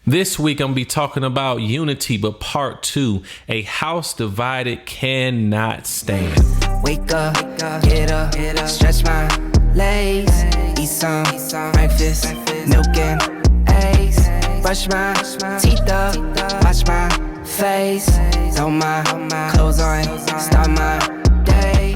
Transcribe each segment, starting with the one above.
This week, I'm going to be talking about unity, but part 2, a house divided cannot stand. Wake up, get up, stretch my legs, eat some breakfast, milk and eggs, brush my teeth up, wash my face, throw my clothes on, start my day.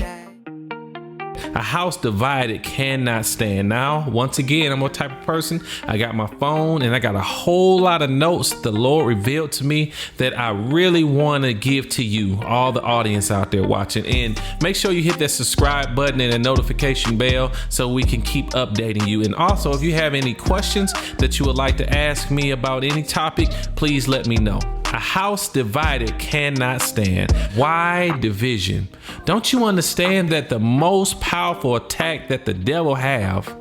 A house divided cannot stand. Now, once again, I'm a type of person. I got my phone and I got a whole lot of notes the Lord revealed to me that I really want to give to you, all the audience out there watching. And make sure you hit that subscribe button and the notification bell so we can keep updating you. And also, if you have any questions that you would like to ask me about any topic, please let me know. A house divided cannot stand. Why division? Don't you understand that the most powerful attack that the devil have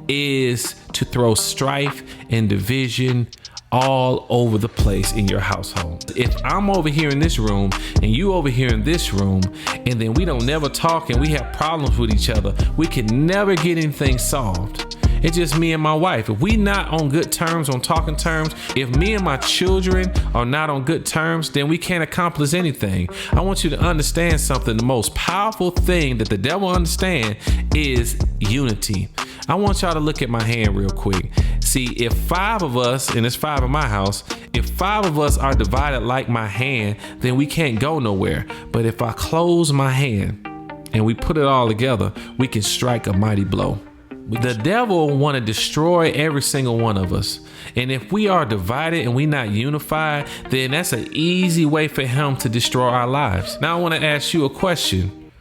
is to throw strife and division all over the place in your household? If I'm over here in this room and you over here in this room, and then we don't never talk and we have problems with each other, we can never get anything solved. It's just me and my wife. If we not on good terms, on talking terms, if me and my children are not on good terms, then we can't accomplish anything. I want you to understand something. The most powerful thing that the devil understands is unity. I want y'all to look at my hand real quick. See, if 5 of us, and it's 5 in my house, if 5 of us are divided like my hand, then we can't go nowhere. But if I close my hand and we put it all together, we can strike a mighty blow. The devil want to destroy every single one of us. And if we are divided and we not unified, then that's an easy way for him to destroy our lives. Now I want to ask you a question.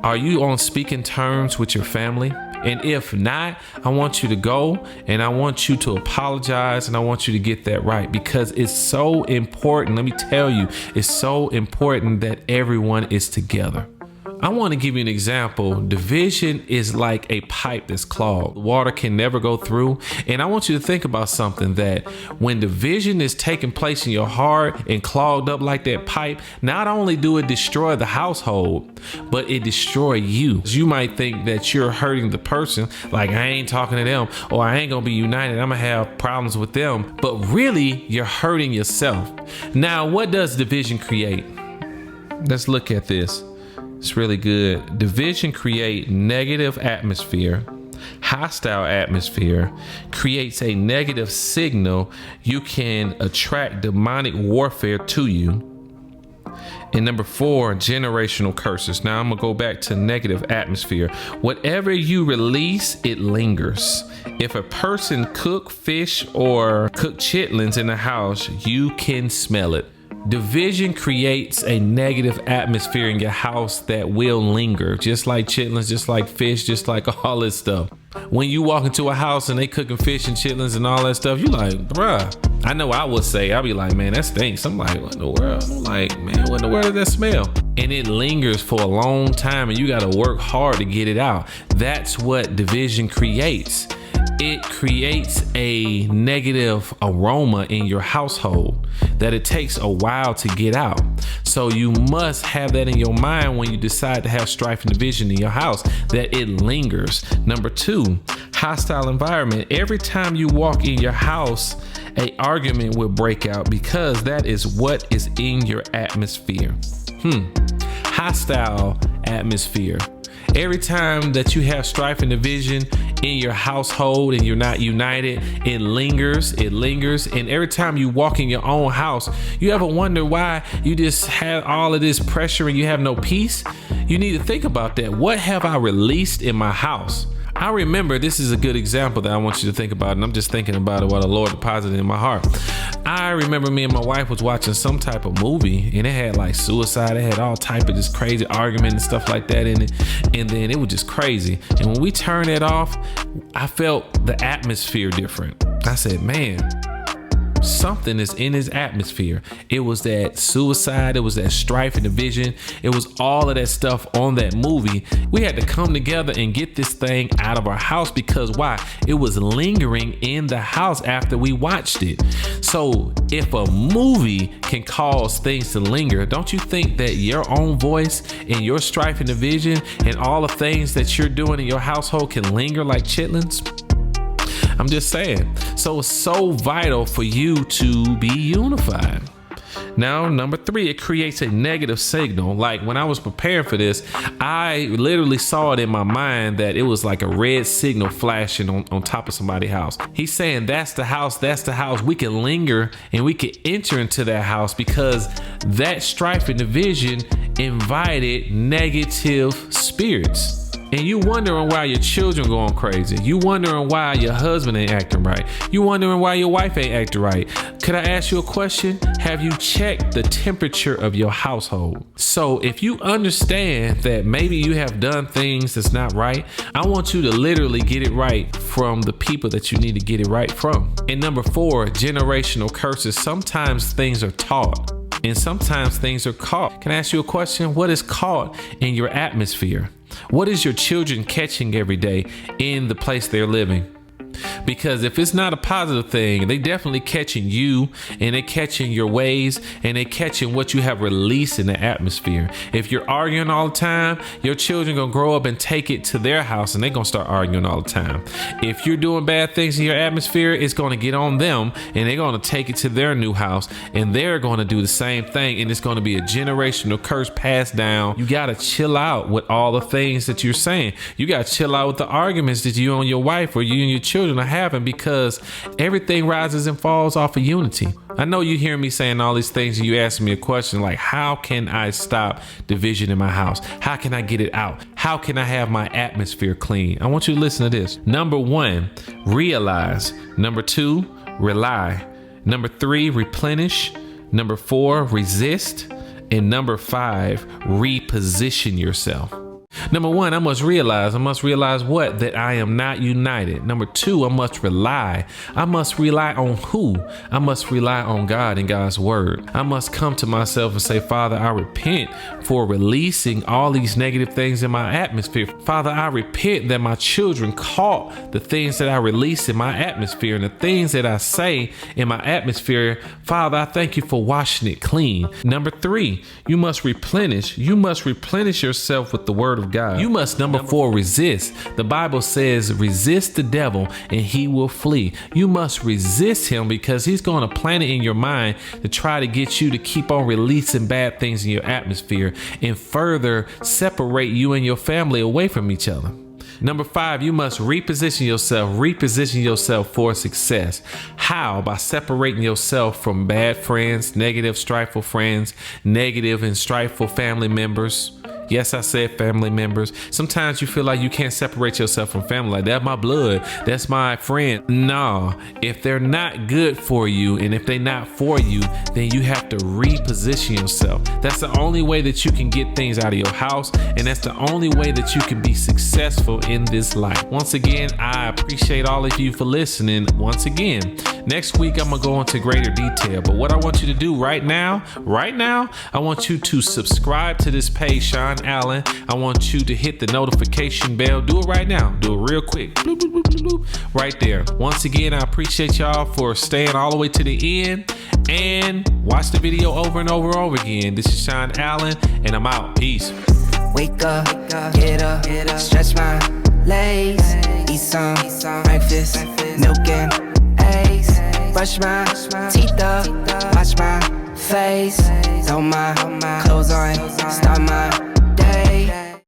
Are you on speaking terms with your family? And if not, I want you to go and I want you to apologize and I want you to get that right, because it's so important. Let me tell you, it's so important that everyone is together. I want to give you an example. Division is like a pipe that's clogged. Water can never go through. And I want you to think about something, that when division is taking place in your heart and clogged up like that pipe, not only do it destroy the household, but it destroy you. You might think that you're hurting the person, like I ain't talking to them, or I ain't gonna be united, I'm gonna have problems with them. But really, you're hurting yourself. Now, what does division create? Let's look at this. It's really good. Division creates negative atmosphere, hostile atmosphere, creates a negative signal. You can attract demonic warfare to you. And number 4, generational curses. Now I'm gonna go back to negative atmosphere. Whatever you release, it lingers. If a person cook fish or cook chitlins in the house, you can smell it. Division creates a negative atmosphere in your house that will linger, just like chitlins, just like fish, just like all this stuff. When you walk into a house and they cooking fish and chitlins and all that stuff, you like, bruh. I know I would say, I'll be like, man, that stinks. I'm like, what in the world? I'm like, man, what in the world does that smell? And it lingers for a long time and you got to work hard to get it out. That's what division creates. It creates a negative aroma in your household that it takes a while to get out. So you must have that in your mind when you decide to have strife and division in your house, that it lingers. Number 2, hostile environment. Every time you walk in your house, an argument will break out, because that is what is in your atmosphere. Hostile atmosphere. Every time that you have strife and division in your household and you're not united, it lingers. And every time you walk in your own house, you ever wonder why you just have all of this pressure and you have no peace? You need to think about that. What have I released in my house? I remember, this is a good example that I want you to think about, and I'm just thinking about it while the Lord deposited in my heart. I remember me and my wife was watching some type of movie, and it had like suicide, it had all type of this crazy argument and stuff like that in it, and then it was just crazy. And when we turned it off, I felt the atmosphere different. I said, man, something is in his atmosphere. It was that suicide, it was that strife and division, it was all of that stuff on that movie. We had to come together and get this thing out of our house, because why? It was lingering in the house after we watched it. So if a movie can cause things to linger, don't you think that your own voice and your strife and division and all the things that you're doing in your household can linger like chitlins? I'm just saying. So it's so vital for you to be unified. Now, number 3, it creates a negative signal. Like when I was preparing for this, I literally saw it in my mind that it was like a red signal flashing on top of somebody's house. He's saying that's the house, that's the house. We can linger and we can enter into that house because that strife and division invited negative spirits. And you wondering why your children going crazy. You wondering why your husband ain't acting right. You wondering why your wife ain't acting right. Could I ask you a question? Have you checked the temperature of your household? So if you understand that maybe you have done things that's not right, I want you to literally get it right from the people that you need to get it right from. And number 4, generational curses. Sometimes things are taught and sometimes things are caught. Can I ask you a question? What is caught in your atmosphere? What is your children catching every day in the place they're living? Because if it's not a positive thing, they definitely catching you, and they catching your ways, and they catching what you have released in the atmosphere. If you're arguing all the time, your children gonna grow up and take it to their house, and they're gonna start arguing all the time. If you're doing bad things in your atmosphere, it's gonna get on them, and they're gonna take it to their new house, and they're gonna do the same thing, and it's gonna be a generational curse passed down. You gotta chill out with all the things that you're saying. You gotta chill out with the arguments that you and your wife or you and your children are having, because everything rises and falls off of unity. I know you hear me saying all these things and you asking me a question like, how can I stop division in my house? How can I get it out? How can I have my atmosphere clean? I want you to listen to this. Number 1, realize. Number 2, rely. Number 3, replenish. Number 4, resist. And number 5, reposition yourself. Number 1, I must realize what? That I am not united. Number 2, I must rely. I must rely on who? I must rely on God and God's word. I must come to myself and say, Father, I repent for releasing all these negative things in my atmosphere. Father, I repent that my children caught the things that I release in my atmosphere and the things that I say in my atmosphere. Father, I thank you for washing it clean. Number 3, you must replenish. You must replenish yourself with the word of God. You must, number 4, resist. The Bible says, resist the devil and he will flee. You must resist him because he's going to plant it in your mind to try to get you to keep on releasing bad things in your atmosphere and further separate you and your family away from each other. Number 5, you must reposition yourself for success. How? By separating yourself from bad friends, negative, strifeful friends, negative and strifeful family members. Yes, I said family members. Sometimes you feel like you can't separate yourself from family. Like, that's my blood. That's my friend. No, if they're not good for you and if they're not for you, then you have to reposition yourself. That's the only way that you can get things out of your house. And that's the only way that you can be successful in this life. Once again, I appreciate all of you for listening. Once again, next week, I'm going to go into greater detail. But what I want you to do right now, I want you to subscribe to this page, Shaun Allen. I want you to hit the notification bell. Do it right now. Do it real quick. Bloop, bloop, bloop, bloop, bloop. Right there. Once again, I appreciate y'all for staying all the way to the end and watch the video over and over and over again. This is Shaun Allen, and I'm out. Peace. Wake up, get up, stretch my legs, eat some breakfast, milk and eggs, brush my teeth up, wash my face, throw my clothes on, start my